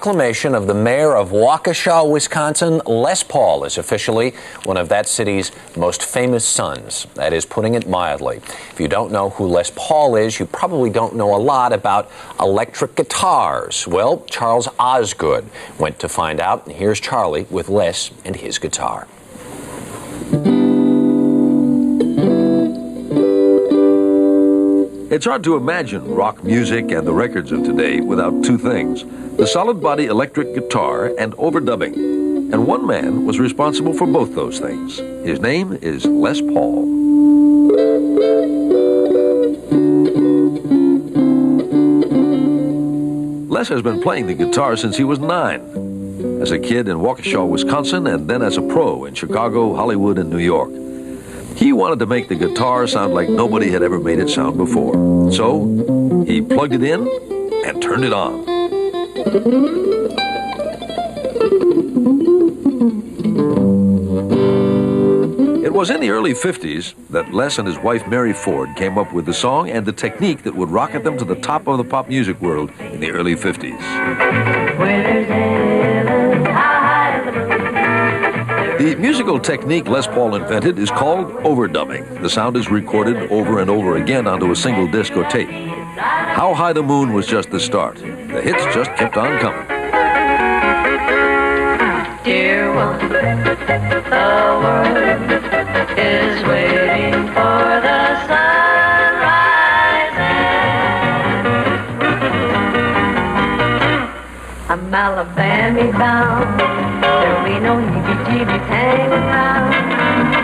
proclamation of the mayor of Waukesha, Wisconsin, Les Paul is officially one of that city's most famous sons. That is putting it mildly. If you don't know who Les Paul is, you probably don't know a lot about electric guitars. Well, Charles Osgood went to find out. And here's Charlie with Les and his guitar. It's hard to imagine rock music and the records of today without two things: the solid body electric guitar and overdubbing. And one man was responsible for both those things. His name is Les Paul. Les has been playing the guitar since he was 9. As a kid in Waukesha, Wisconsin, and then as a pro in Chicago, Hollywood, and New York. He wanted to make the guitar sound like nobody had ever made it sound before. So he plugged it in and turned it on. It was in the early 50s that Les and his wife Mary Ford came up with the song and the technique that would rocket them to the top of the pop music world in the early 50s. The musical technique Les Paul invented is called overdubbing. The sound is recorded over and over again onto a single disc or tape. How High the Moon was just the start. The hits just kept on coming. Dear one, the world is waiting for the sun rising. I'm Alabama bound. There'll be no heebie-jeebies hanging around.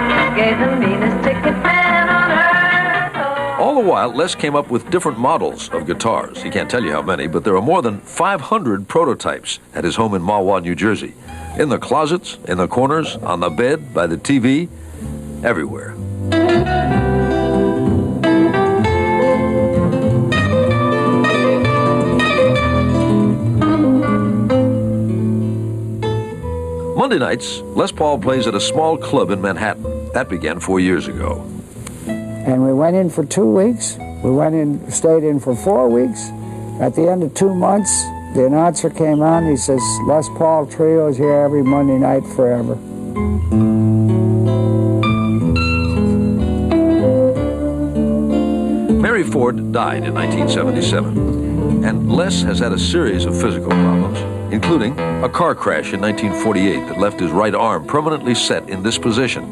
Just gave the meanest ticket man on earth. All the while, Les came up with different models of guitars. He can't tell you how many, but there are more than 500 prototypes at his home in Mahwah, New Jersey. In the closets, in the corners, on the bed, by the TV, everywhere. Monday nights, Les Paul plays at a small club in Manhattan. That began 4 years ago. And we went in for 2 weeks. We went in, stayed in for 4 weeks. At the end of 2 months, the announcer came on. He says, Les Paul Trio is here every Monday night forever. Mary Ford died in 1977, and Les has had a series of physical problems, including a car crash in 1948 that left his right arm permanently set in this position.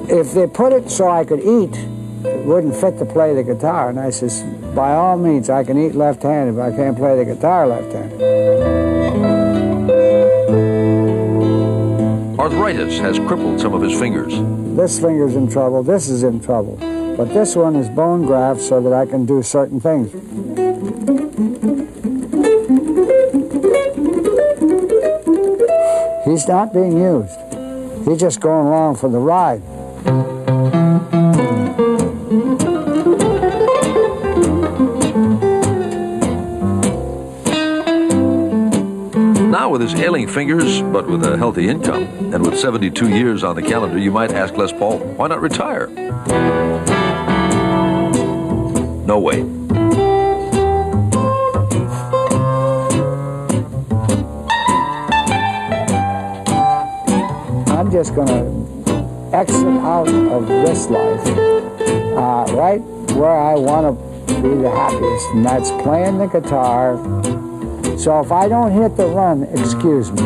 If they put it so I could eat, it wouldn't fit to play the guitar. And I says, by all means, I can eat left-handed, but I can't play the guitar left-handed. Arthritis has crippled some of his fingers. This finger's in trouble, this is in trouble. But this one is bone graft so that I can do certain things. He's not being used. He's just going along for the ride. Now with his ailing fingers, but with a healthy income, and with 72 years on the calendar, you might ask Les Paul, why not retire? No way. I'm just going to exit out of this life right where I want to be the happiest, and that's playing the guitar. So if I don't hit the run, excuse me.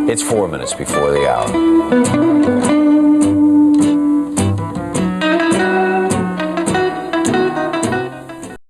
It's 4 minutes before the hour.